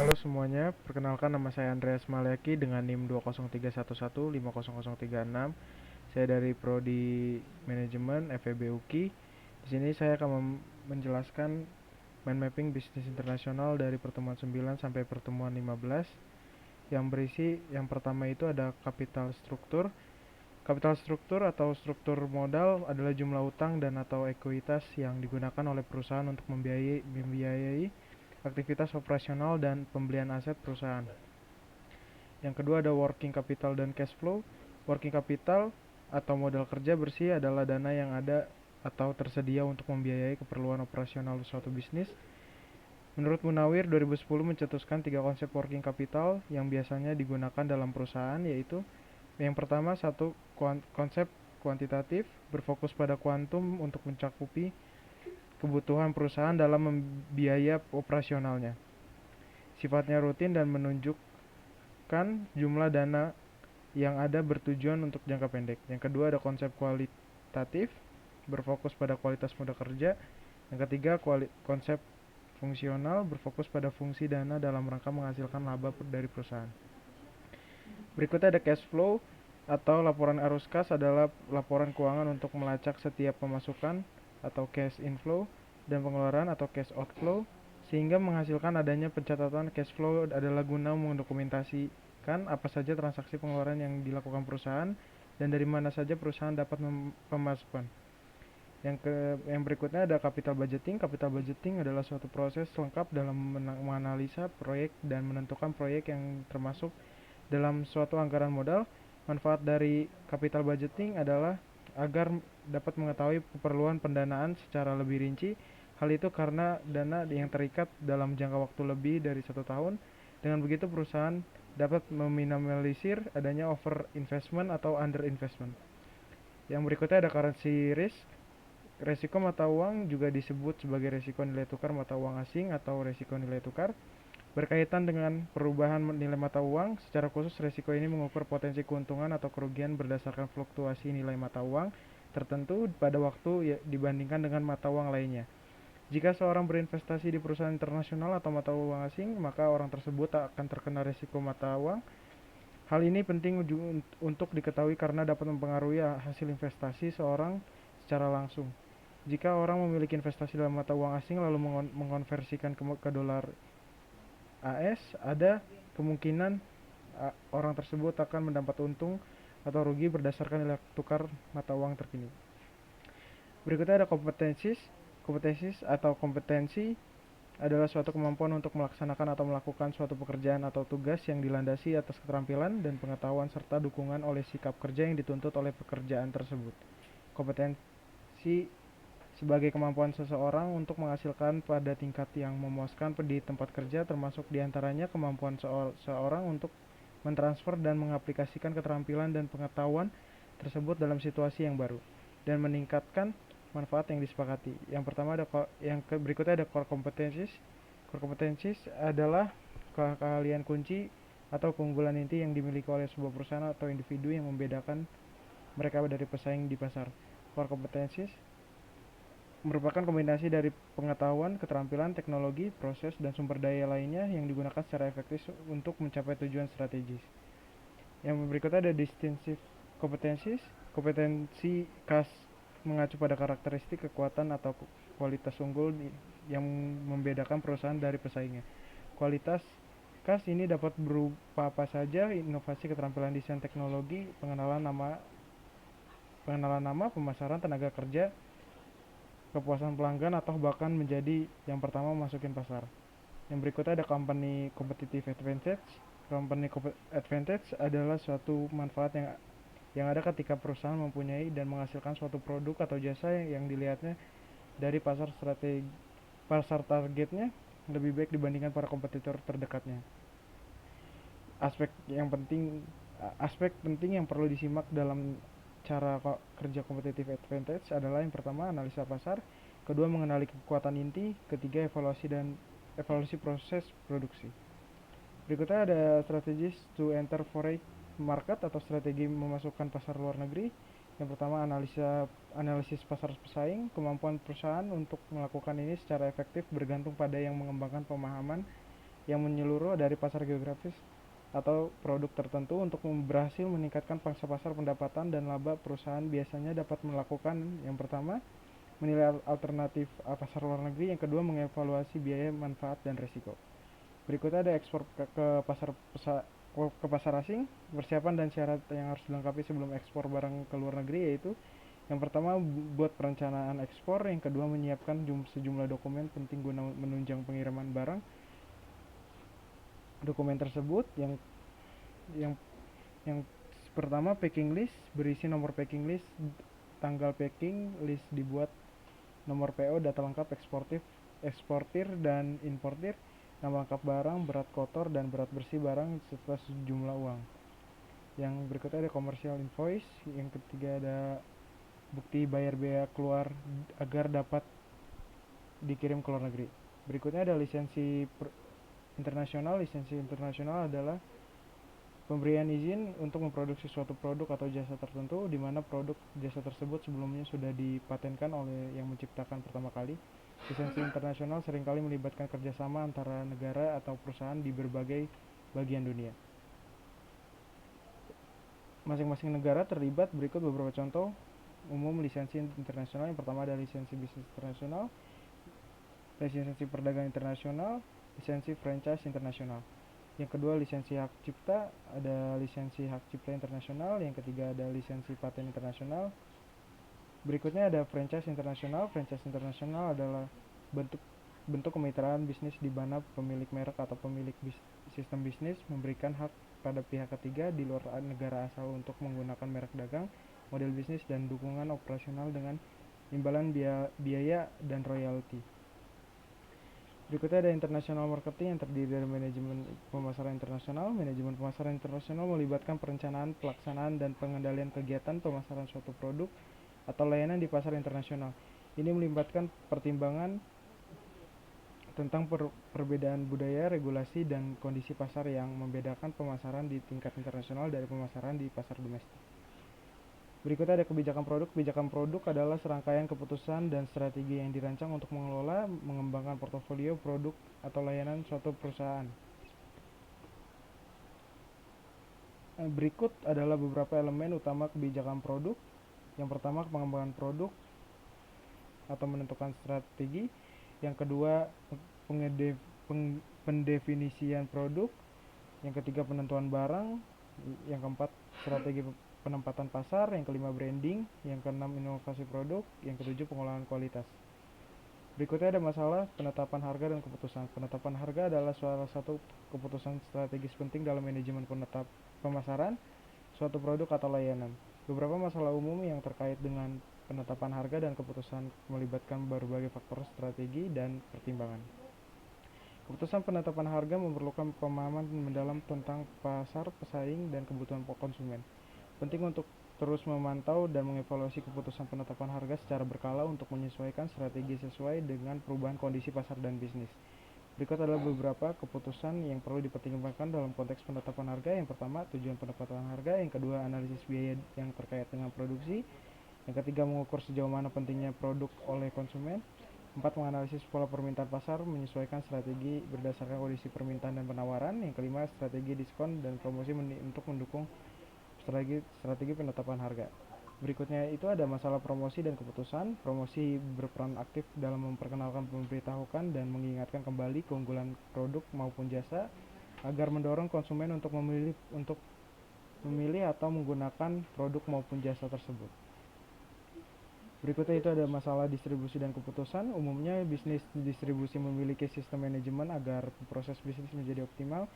Halo semuanya, perkenalkan nama saya Andreas Maliaki dengan NIM 20311500036. Saya dari Prodi Manajemen FEB UKI. Di sini saya akan menjelaskan mind mapping bisnis internasional dari pertemuan 9 sampai pertemuan 15 yang berisi yang pertama itu ada kapital struktur. Kapital struktur atau struktur modal adalah jumlah utang dan atau ekuitas yang digunakan oleh perusahaan untuk membiayai aktivitas operasional dan pembelian aset perusahaan. Yang kedua ada working capital dan cash flow. Working capital atau modal kerja bersih adalah dana yang ada atau tersedia untuk membiayai keperluan operasional suatu bisnis. Menurut Munawir 2010 mencetuskan tiga konsep working capital yang biasanya digunakan dalam perusahaan, yaitu yang pertama satu konsep kuantitatif berfokus pada kuantum untuk mencakupi kebutuhan perusahaan dalam membiaya operasionalnya. Sifatnya rutin dan menunjukkan jumlah dana yang ada bertujuan untuk jangka pendek. Yang kedua ada konsep kualitatif berfokus pada kualitas modal kerja. Yang ketiga konsep fungsional berfokus pada fungsi dana dalam rangka menghasilkan laba dari perusahaan. Berikutnya ada cash flow atau laporan arus kas adalah laporan keuangan untuk melacak setiap pemasukan atau cash inflow dan pengeluaran atau cash outflow, sehingga menghasilkan adanya pencatatan cash flow adalah guna mendokumentasikan apa saja transaksi pengeluaran yang dilakukan perusahaan dan dari mana saja perusahaan dapat pemasukan. Yang berikutnya ada capital budgeting. Capital budgeting adalah suatu proses lengkap dalam menganalisa proyek dan menentukan proyek yang termasuk dalam suatu anggaran modal. Manfaat dari capital budgeting adalah agar dapat mengetahui keperluan pendanaan secara lebih rinci. Hal itu karena dana yang terikat dalam jangka waktu lebih dari 1 tahun. Dengan begitu perusahaan dapat meminimalisir adanya over investment atau under investment. Yang berikutnya ada currency risk. Resiko mata uang juga disebut sebagai resiko nilai tukar mata uang asing atau resiko nilai tukar. Berkaitan dengan perubahan nilai mata uang, secara khusus resiko ini mengukur potensi keuntungan atau kerugian berdasarkan fluktuasi nilai mata uang tertentu pada waktu dibandingkan dengan mata uang lainnya. Jika seorang berinvestasi di perusahaan internasional atau mata uang asing, maka orang tersebut akan terkena resiko mata uang. Hal ini penting untuk diketahui karena dapat mempengaruhi hasil investasi seorang secara langsung. Jika orang memiliki investasi dalam mata uang asing lalu mengonversikan ke dolar AS, ada kemungkinan orang tersebut akan mendapat untung atau rugi berdasarkan nilai tukar mata uang terkini. Berikutnya ada kompetensi adalah suatu kemampuan untuk melaksanakan atau melakukan suatu pekerjaan atau tugas yang dilandasi atas keterampilan dan pengetahuan serta dukungan oleh sikap kerja yang dituntut oleh pekerjaan tersebut. Kompetensi sebagai kemampuan seseorang untuk menghasilkan pada tingkat yang memuaskan di tempat kerja, termasuk diantaranya kemampuan seorang untuk mentransfer dan mengaplikasikan keterampilan dan pengetahuan tersebut dalam situasi yang baru dan meningkatkan manfaat yang disepakati. Yang pertama ada berikutnya ada core competencies. Core competencies adalah keahlian kunci atau keunggulan inti yang dimiliki oleh sebuah perusahaan atau individu yang membedakan mereka dari pesaing di pasar. Core competencies merupakan kombinasi dari pengetahuan, keterampilan, teknologi, proses, dan sumber daya lainnya yang digunakan secara efektif untuk mencapai tujuan strategis. Yang berikutnya ada distinctive competencies. Kompetensi khas mengacu pada karakteristik, kekuatan, atau kualitas unggul yang membedakan perusahaan dari pesaingnya. Kualitas khas ini dapat berupa apa saja: inovasi, keterampilan desain teknologi, pengenalan nama, pemasaran, tenaga kerja, kepuasan pelanggan, atau bahkan menjadi yang pertama masukin pasar. Yang berikutnya ada company competitive advantage. Company advantage adalah suatu manfaat yang ada ketika perusahaan mempunyai dan menghasilkan suatu produk atau jasa yang dilihatnya dari pasar targetnya lebih baik dibandingkan para kompetitor terdekatnya. Aspek yang penting aspek penting yang perlu disimak dalam cara kerja competitive advantage adalah yang pertama analisa pasar, kedua mengenali kekuatan inti, ketiga evaluasi proses produksi. Berikutnya ada strategis to enter foreign market atau strategi memasukkan pasar luar negeri. Yang pertama analisis pasar pesaing. Kemampuan perusahaan untuk melakukan ini secara efektif bergantung pada yang mengembangkan pemahaman yang menyeluruh dari pasar geografis atau produk tertentu. Untuk berhasil meningkatkan pangsa pasar, pendapatan, dan laba, perusahaan biasanya dapat melakukan yang pertama, menilai alternatif pasar luar negeri. Yang kedua, mengevaluasi biaya, manfaat, dan risiko. Berikutnya ada ekspor ke pasar asing. Persiapan dan syarat yang harus dilengkapi sebelum ekspor barang ke luar negeri yaitu yang pertama, buat perencanaan ekspor. Yang kedua, menyiapkan sejumlah dokumen penting guna menunjang pengiriman barang. Dokumen tersebut yang yang pertama, packing list, berisi nomor packing list, tanggal packing list, dibuat nomor PO, data lengkap eksportir dan importir, nama lengkap barang, berat kotor dan berat bersih barang, serta sejumlah uang. Yang berikutnya ada commercial invoice. Yang ketiga ada bukti bayar biaya keluar agar dapat dikirim ke luar negeri. Berikutnya ada lisensi internasional. Lisensi internasional adalah pemberian izin untuk memproduksi suatu produk atau jasa tertentu, di mana produk jasa tersebut sebelumnya sudah dipatenkan oleh yang menciptakan pertama kali. Lisensi internasional seringkali melibatkan kerjasama antara negara atau perusahaan di berbagai bagian dunia. Masing-masing negara terlibat. Berikut beberapa contoh umum lisensi internasional. Yang pertama ada lisensi bisnis internasional, lisensi perdagangan internasional, lisensi franchise internasional. Yang kedua, lisensi hak cipta, ada lisensi hak cipta internasional. Yang ketiga ada lisensi paten internasional. Berikutnya ada franchise internasional. Franchise internasional adalah bentuk kemitraan bisnis di mana pemilik merek atau pemilik sistem bisnis memberikan hak pada pihak ketiga di luar negara asal untuk menggunakan merek dagang, model bisnis, dan dukungan operasional dengan imbalan biaya dan royalti. Berikutnya ada international marketing yang terdiri dari manajemen pemasaran internasional. Manajemen pemasaran internasional melibatkan perencanaan, pelaksanaan, dan pengendalian kegiatan pemasaran suatu produk atau layanan di pasar internasional. Ini melibatkan pertimbangan tentang perbedaan budaya, regulasi, dan kondisi pasar yang membedakan pemasaran di tingkat internasional dari pemasaran di pasar domestik. Berikutnya ada kebijakan produk. Kebijakan produk adalah serangkaian keputusan dan strategi yang dirancang untuk mengelola, mengembangkan portofolio produk atau layanan suatu perusahaan. Berikut adalah beberapa elemen utama kebijakan produk. Yang pertama, pengembangan produk atau menentukan strategi. Yang kedua, pendefinisian produk. Yang ketiga, penentuan barang. Yang keempat, strategi penempatan pasar. Yang kelima, branding. Yang keenam, inovasi produk. Yang ketujuh, pengelolaan kualitas. Berikutnya ada masalah penetapan harga dan keputusan. Penetapan harga adalah salah satu keputusan strategis penting dalam manajemen pemasaran suatu produk atau layanan. Beberapa masalah umum yang terkait dengan penetapan harga dan keputusan melibatkan berbagai faktor strategi dan pertimbangan. Keputusan penetapan harga memerlukan pemahaman mendalam tentang pasar, pesaing, dan kebutuhan konsumen. Penting untuk terus memantau dan mengevaluasi keputusan penetapan harga secara berkala untuk menyesuaikan strategi sesuai dengan perubahan kondisi pasar dan bisnis. Berikut adalah beberapa keputusan yang perlu dipertimbangkan dalam konteks penetapan harga. Yang pertama, tujuan penetapan harga. Yang kedua, analisis biaya yang terkait dengan produksi. Yang ketiga, mengukur sejauh mana pentingnya produk oleh konsumen. 4. Menganalisis pola permintaan pasar, menyesuaikan strategi berdasarkan kondisi permintaan dan penawaran. Yang kelima, strategi diskon dan promosi untuk mendukung strategi penetapan harga. Berikutnya itu ada masalah promosi dan keputusan. Promosi berperan aktif dalam memperkenalkan, memberitahukan, dan mengingatkan kembali keunggulan produk maupun jasa agar mendorong konsumen untuk memilih atau menggunakan produk maupun jasa tersebut. Berikutnya itu ada masalah distribusi dan keputusan. Umumnya bisnis distribusi memiliki sistem manajemen agar proses bisnis menjadi optimal.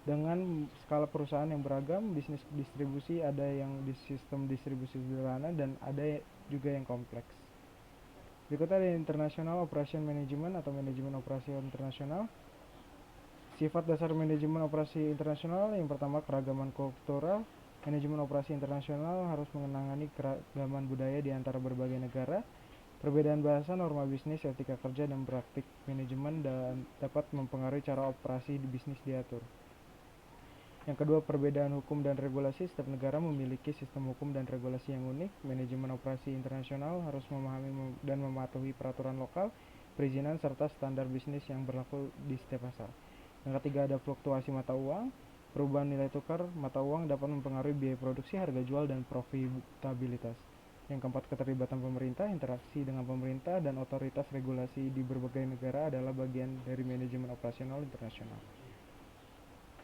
Dengan skala perusahaan yang beragam, bisnis distribusi ada yang di sistem distribusi sederhana dan ada juga yang kompleks. Berikutnya ada International Operation Management atau manajemen operasi internasional. Sifat dasar manajemen operasi internasional. Yang pertama, keragaman kultural. Manajemen operasi internasional harus menangani keragaman budaya di antara berbagai negara. Perbedaan bahasa, norma bisnis, etika kerja, dan praktik manajemen dan dapat mempengaruhi cara operasi di bisnis diatur. Yang kedua, perbedaan hukum dan regulasi. Setiap negara memiliki sistem hukum dan regulasi yang unik. Manajemen operasi internasional harus memahami dan mematuhi peraturan lokal, perizinan, serta standar bisnis yang berlaku di setiap pasar. Yang ketiga ada fluktuasi mata uang. Perubahan nilai tukar mata uang dapat mempengaruhi biaya produksi, harga jual, dan profitabilitas. Yang keempat, keterlibatan pemerintah. Interaksi dengan pemerintah dan otoritas regulasi di berbagai negara adalah bagian dari manajemen operasional internasional.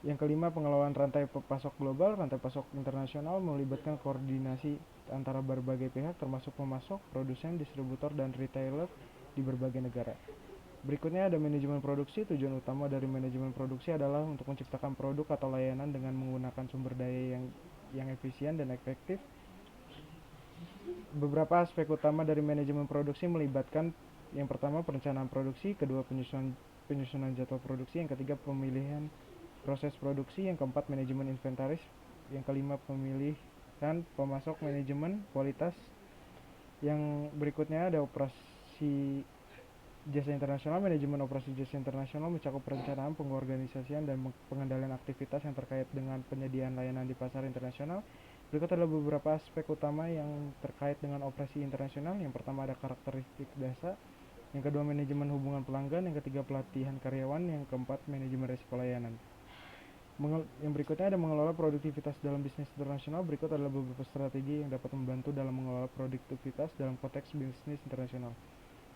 Yang kelima, pengelolaan rantai pasok global. Rantai pasok internasional melibatkan koordinasi antara berbagai pihak termasuk pemasok, produsen, distributor, dan retailer di berbagai negara. Berikutnya ada manajemen produksi. Tujuan utama dari manajemen produksi adalah untuk menciptakan produk atau layanan dengan menggunakan sumber daya yang efisien dan efektif. Beberapa aspek utama dari manajemen produksi melibatkan yang pertama perencanaan produksi, kedua penyusunan jadwal produksi, yang ketiga pemilihan proses produksi, yang keempat manajemen inventaris, yang kelima pemilihan pemasok, manajemen kualitas. Yang berikutnya ada operasi jasa internasional. Manajemen operasi jasa internasional mencakup perencanaan, pengorganisasian, dan pengendalian aktivitas yang terkait dengan penyediaan layanan di pasar internasional. Berikut adalah beberapa aspek utama yang terkait dengan operasi internasional. Yang pertama ada karakteristik dasar, yang kedua manajemen hubungan pelanggan, yang ketiga pelatihan karyawan, yang keempat manajemen risiko layanan. Yang berikutnya ada mengelola produktivitas dalam bisnis internasional. Berikut adalah beberapa strategi yang dapat membantu dalam mengelola produktivitas dalam konteks bisnis internasional.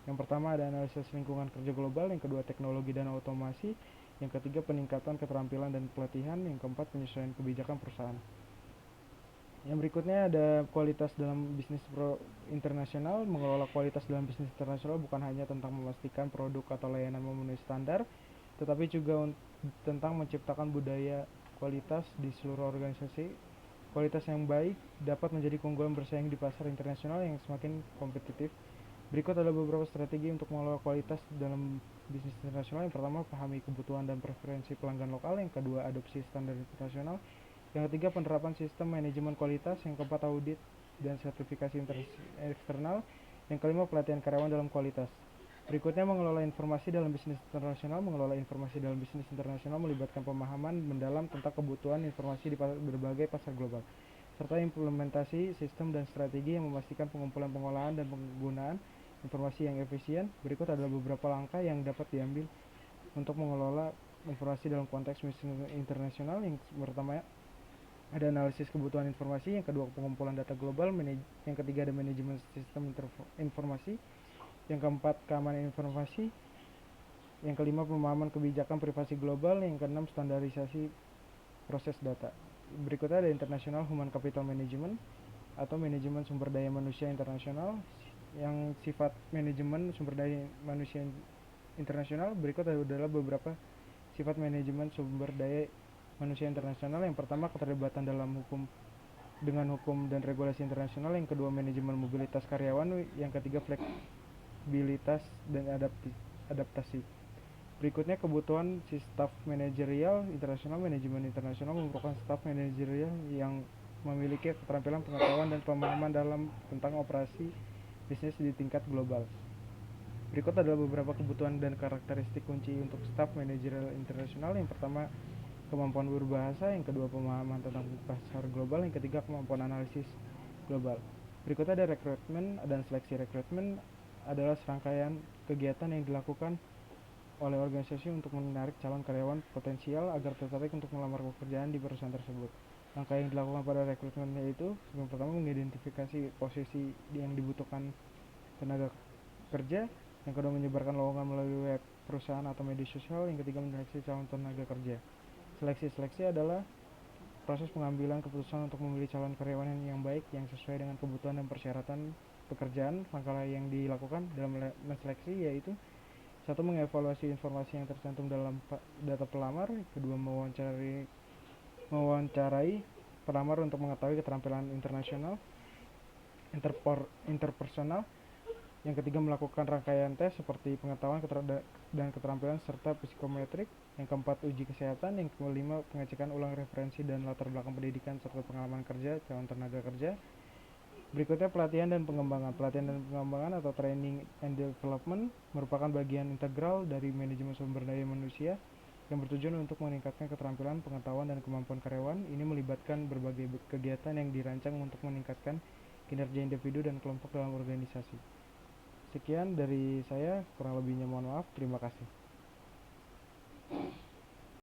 Yang pertama ada analisis lingkungan kerja global, yang kedua teknologi dan otomasi, yang ketiga peningkatan keterampilan dan pelatihan, yang keempat penyesuaian kebijakan perusahaan. Yang berikutnya ada kualitas dalam bisnis internasional. Mengelola kualitas dalam bisnis internasional bukan hanya tentang memastikan produk atau layanan memenuhi standar, tetapi juga tentang menciptakan budaya kualitas di seluruh organisasi. Kualitas yang baik dapat menjadi keunggulan bersaing di pasar internasional yang semakin kompetitif. Berikut adalah beberapa strategi untuk mengelola kualitas dalam bisnis internasional. Yang pertama, pahami kebutuhan dan preferensi pelanggan lokal. Yang kedua, adopsi standar internasional. Yang ketiga, penerapan sistem manajemen kualitas. Yang keempat, audit dan sertifikasi eksternal. Yang kelima, pelatihan karyawan dalam kualitas. Berikutnya, mengelola informasi dalam bisnis internasional. Mengelola informasi dalam bisnis internasional melibatkan pemahaman mendalam tentang kebutuhan informasi di berbagai pasar global, serta implementasi sistem dan strategi yang memastikan pengumpulan, pengolahan, dan penggunaan informasi yang efisien. Berikut adalah beberapa langkah yang dapat diambil untuk mengelola informasi dalam konteks bisnis internasional. Yang pertama ada analisis kebutuhan informasi, yang kedua pengumpulan data global, yang ketiga ada manajemen sistem informasi, yang keempat keamanan informasi, yang kelima pemahaman kebijakan privasi global, yang keenam standarisasi proses data. Berikutnya ada international human capital management atau manajemen sumber daya manusia internasional. Yang sifat manajemen sumber daya manusia internasional, berikut adalah beberapa sifat manajemen sumber daya manusia internasional. Yang pertama, keterlibatan dalam hukum dan regulasi internasional. Yang kedua, manajemen mobilitas karyawan. Yang ketiga, fleksibilitas dan adaptasi. Berikutnya, kebutuhan si staff manajerial internasional. Manajemen internasional merupakan staff manajerial yang memiliki keterampilan, pengetahuan, dan pemahaman tentang operasi bisnis di tingkat global. Berikut adalah beberapa kebutuhan dan karakteristik kunci untuk staff manajerial internasional. Yang pertama, kemampuan berbahasa. Yang kedua, pemahaman tentang pasar global. Yang ketiga, kemampuan analisis global. Berikutnya ada rekrutmen dan seleksi. Rekrutmen adalah serangkaian kegiatan yang dilakukan oleh organisasi untuk menarik calon karyawan potensial agar tertarik untuk melamar pekerjaan di perusahaan tersebut. Langkah yang dilakukan pada rekrutmen yaitu yang pertama mengidentifikasi posisi yang dibutuhkan tenaga kerja, yang kedua menyebarkan lowongan melalui web perusahaan atau media sosial, yang ketiga menyeleksi calon tenaga kerja. Seleksi adalah proses pengambilan keputusan untuk memilih calon karyawan yang baik yang sesuai dengan kebutuhan dan persyaratan pekerjaan. Langkah yang dilakukan dalam menseleksi yaitu satu, mengevaluasi informasi yang tercantum dalam data pelamar. Kedua, mewawancarai pelamar untuk mengetahui keterampilan interpersonal. Yang ketiga, melakukan rangkaian tes seperti pengetahuan dan keterampilan serta psikometrik. Yang keempat, uji kesehatan. Yang kelima, pengecekan ulang referensi dan latar belakang pendidikan serta pengalaman kerja calon tenaga kerja. Berikutnya, pelatihan dan pengembangan. Pelatihan dan pengembangan atau training and development merupakan bagian integral dari manajemen sumber daya manusia yang bertujuan untuk meningkatkan keterampilan, pengetahuan, dan kemampuan karyawan. Ini melibatkan berbagai kegiatan yang dirancang untuk meningkatkan kinerja individu dan kelompok dalam organisasi. Sekian dari saya, kurang lebihnya mohon maaf. Terima kasih.